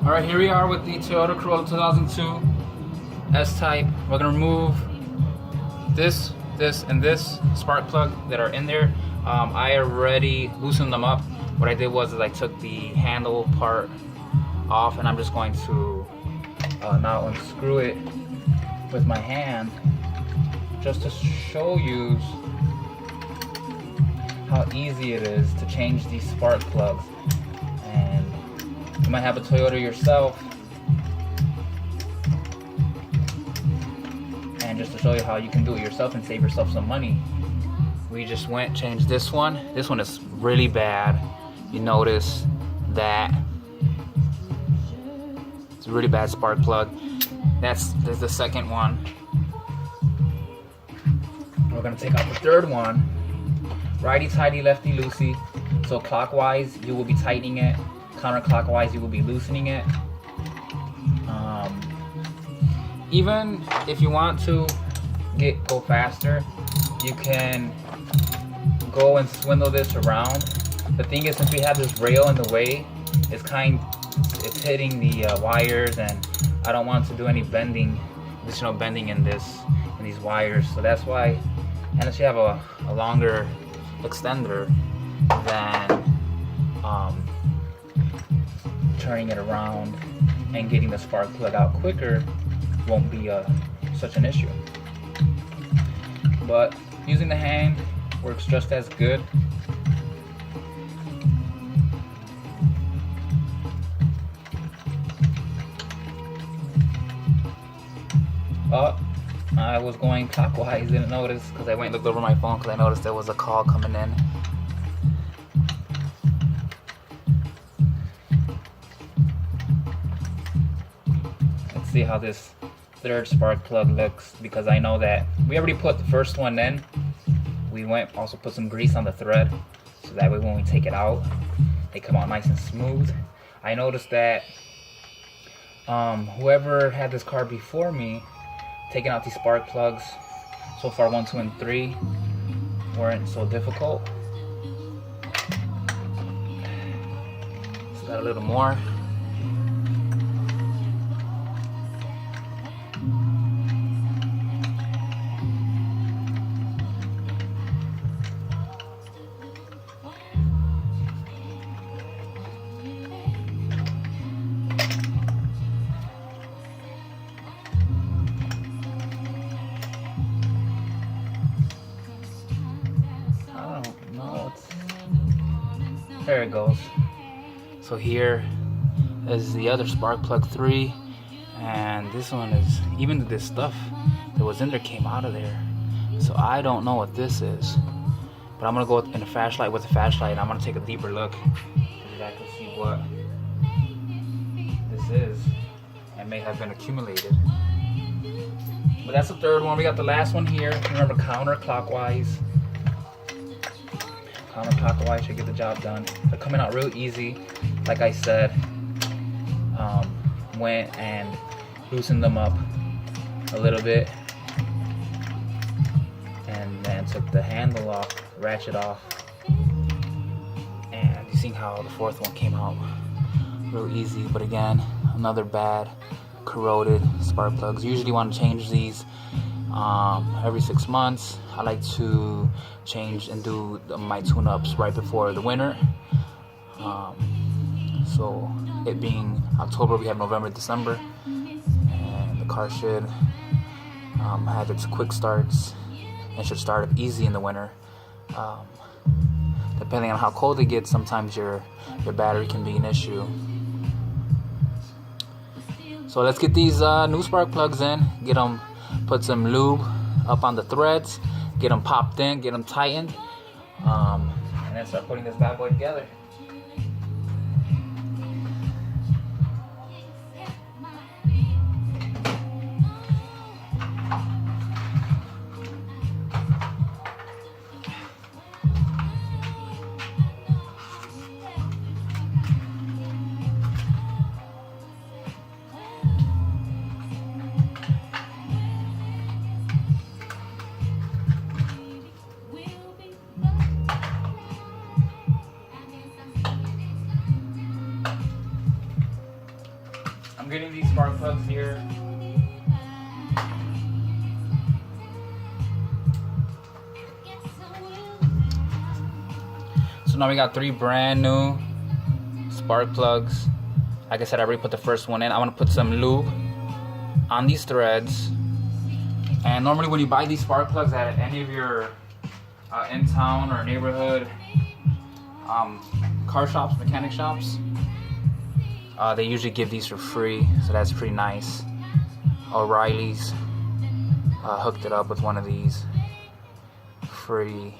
Alright, here we are with the Toyota Corolla 2002 S-Type. We're going to remove this, and this spark plug that are in there. I already loosened them up. What I did was I took the handle part off, and I'm just going to now unscrew it with my hand just to show you how easy it is to change these spark plugs. And you might have a Toyota yourself, and just to show you how you can do it yourself and save yourself some money, we just changed this one. This one is really bad. You notice that it's a really bad spark plug. That's the second one. We're gonna take out the third one. Righty tighty, lefty loosey. So clockwise you will be tightening it, counterclockwise you will be loosening it. Even if you want to go faster, you can go and swindle this around. The thing is, since we have this rail in the way, it's hitting the wires, and I don't want to do any additional bending in these wires. So that's why, unless you have a longer extender, then turning it around and getting the spark plug out quicker won't be such an issue. But using the hand works just as good. I was going clockwise, didn't notice, because I went and looked over my phone because I noticed there was a call coming in. Let's see how this third spark plug looks, because I know that we already put the first one in. We also put some grease on the thread, so that way when we take it out, they come out nice and smooth. I noticed that whoever had this car before me, taking out these spark plugs, so far 1, 2, and 3 weren't so difficult. So got a little more. There it goes. So here is the other spark plug 3, and this one is, even this stuff that was in there came out of there. So I don't know what this is, but I'm gonna go in a flashlight with a flashlight, and I'm gonna take a deeper look so you guys can see what this is. It may have been accumulated. But that's the third one. We got the last one here. Remember, counterclockwise. Counterclockwise should get the job done. They're coming out real easy. Like I said, went and loosened them up a little bit, and then took the handle off, ratchet off, and you see how the fourth one came out real easy. But again, another bad corroded spark plugs. Usually want to change these every 6 months. I like to change and do my tune-ups right before the winter. So it being October, we have November, December, and the car should have its quick starts and should start up easy in the winter. Depending on how cold it gets, sometimes your battery can be an issue. So let's get these new spark plugs in, get them, put some lube up on the threads, get them popped in, get them tightened, and then start putting this bad boy together. I'm getting these spark plugs here. So now we got 3 brand new spark plugs. Like I said, I already put the first one in. I want to put some lube on these threads. And normally when you buy these spark plugs at any of your in town or neighborhood car shops, mechanic shops, they usually give these for free, so that's pretty nice. O'Reilly's hooked it up with one of these free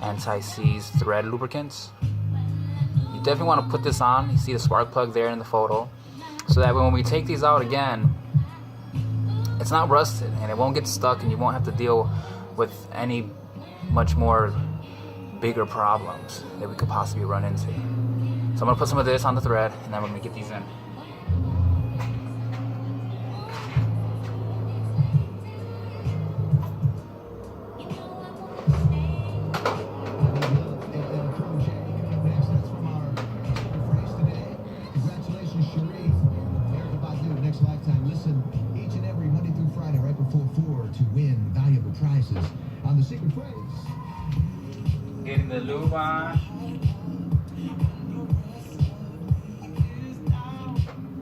anti-seize thread lubricants. You definitely want to put this on. You see the spark plug there in the photo, so that when we take these out again, it's not rusted and it won't get stuck, and you won't have to deal with any much more bigger problems that we could possibly run into. So I'm gonna put some of this on the thread, and then we're gonna get these in. Getting the lube on.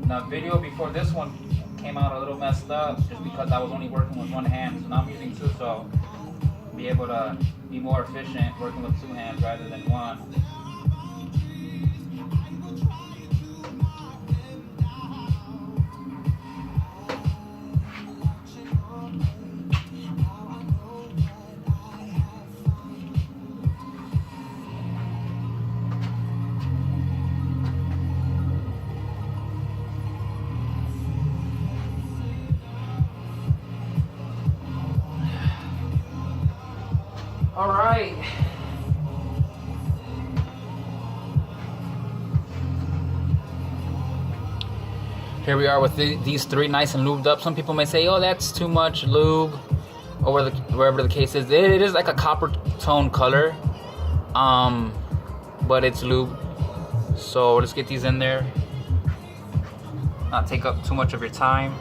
Now, video before this one came out a little messed up just because I was only working with one hand. So now I'm using 2, so I'll be able to be more efficient working with 2 hands rather than 1. All right. Here we are with these 3 nice and lubed up. Some people may say, oh, that's too much lube, or wherever the case is. It is like a copper tone color, but it's lube. So let's get these in there. Not take up too much of your time.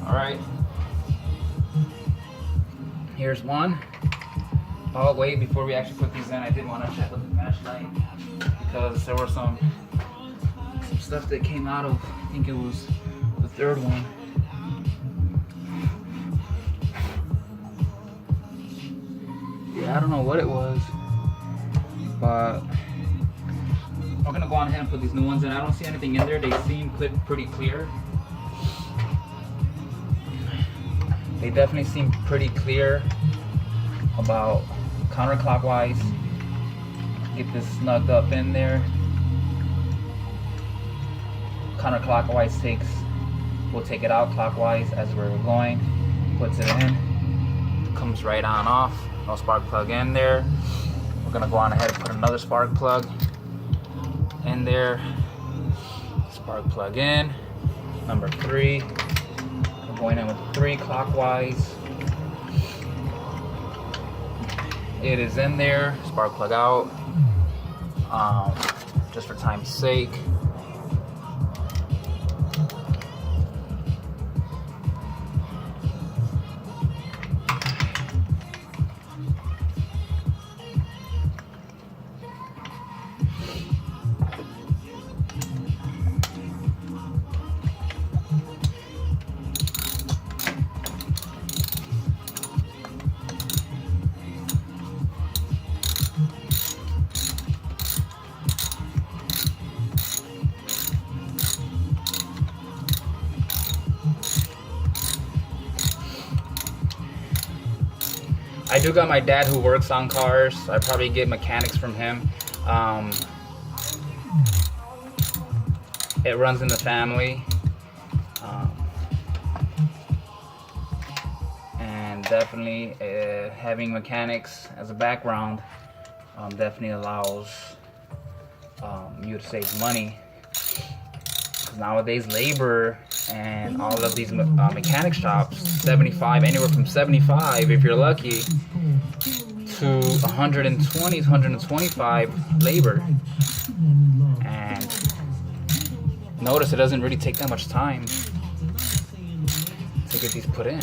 Alright, here's one. Oh wait, before we actually put these in, I did want to check with the flashlight because there were some stuff that came out of, I think it was the 3rd one. Yeah, I don't know what it was, but I'm gonna go on ahead and put these new ones in. I don't see anything in there. They seem pretty clear. They definitely seem pretty clear about counterclockwise. Get this snugged up in there. Counterclockwise we'll take it out clockwise as we're going. Puts it in. Comes right on off. No spark plug in there. We're gonna go on ahead and put another spark plug in there. Spark plug in. Number 3. Going in with 3 clockwise. It is in there. Spark plug out. Just for time's sake. I do got my dad who works on cars. I probably get mechanics from him. It runs in the family. And definitely having mechanics as a background definitely allows you to save money. Because nowadays labor And all of these mechanic shops, 75, anywhere from 75 if you're lucky, to 120, 125 labor. And notice it doesn't really take that much time to get these put in.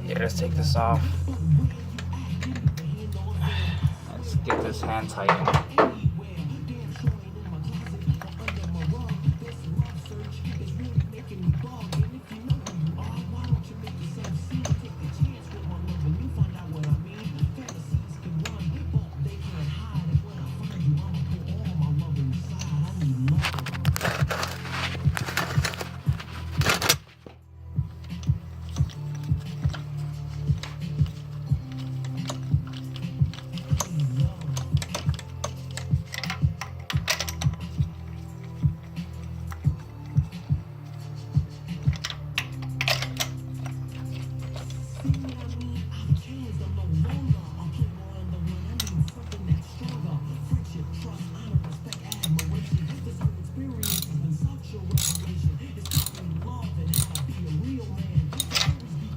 Here, let's take this off. Let's get this hand tightened.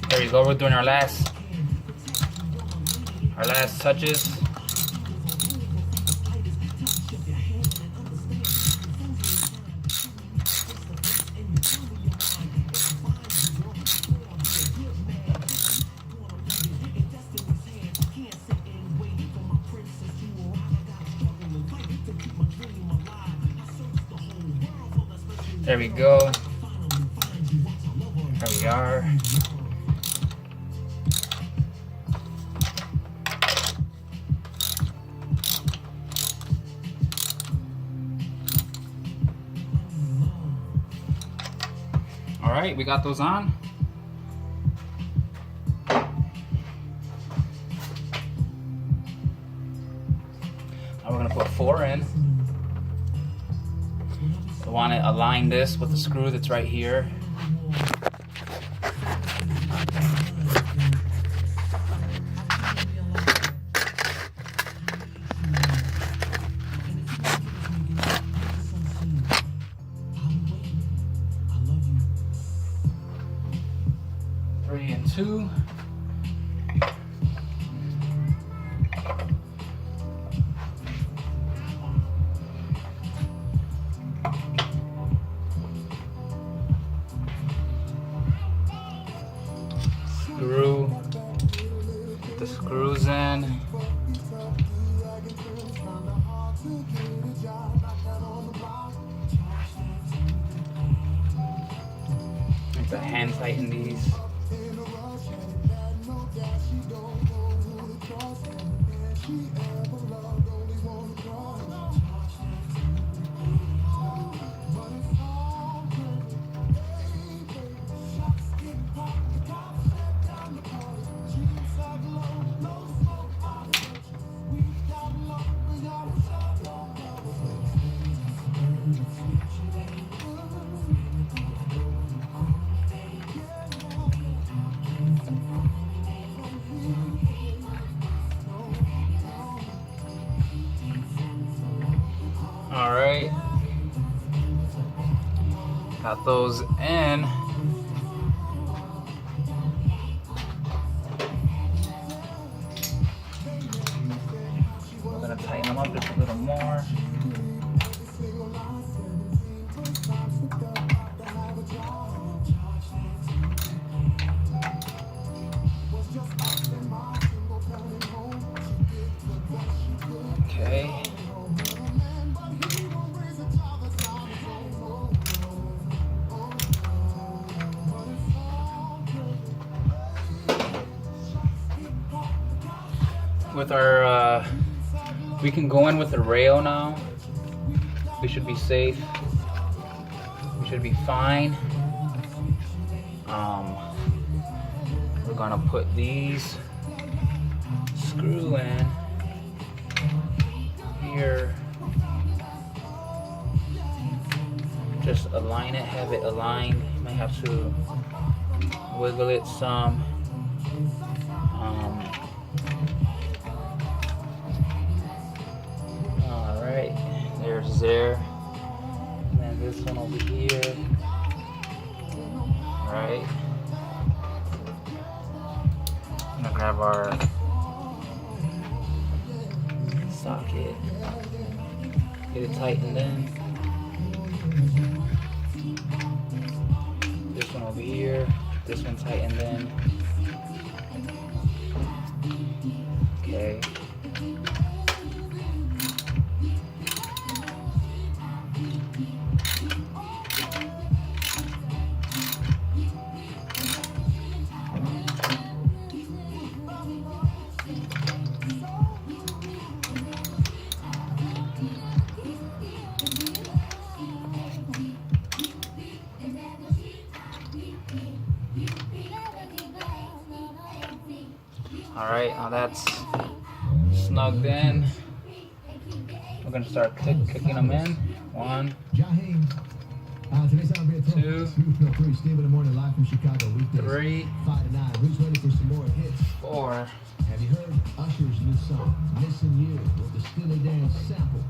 There you go, we're doing our last touches. There we go. There we are. All right, we got those on. Now we're gonna put 4 in. I want to align this with the screw that's right here. Three and 2. Screw, put the screws in. Need to hand tighten these. All right. Got those in. We're gonna tighten them up just a little more. Okay. With our, we can go in with the rail now. We should be safe. We should be fine. We're gonna put these screw in here. Just align it, have it aligned. You might have to wiggle it some. Alright, there's there. And then this one over here. Alright. I'm gonna grab our socket. Get it tightened in. This one over here. This one tightened in. Okay. Alright, now that's snugged in. We're going to start kicking them in. 1, 2, 3, 4. Have you heard Usher's new song, Missing You, with the Steely Dan sample?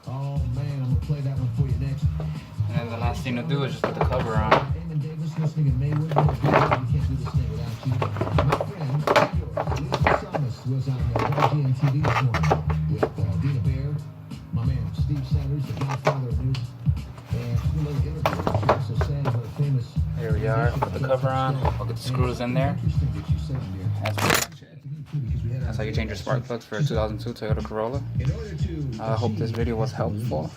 Oh man, I'm gonna play that one for you next. And then the last thing to do is just put the cover on. Damon Davis listening in Maywood. You can't do this thing without you. My friend, Lisa Thomas was on WGN TV this morning with Dina Bear, my man Steve Sanders, the godfather of news, and a little interview. She also sang her famous. Here we are. Put the cover on. I'll get the screws in there. That's how you change your spark plugs for a 2002 Toyota Corolla. I hope this video was helpful.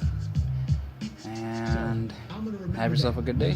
And have yourself a good day.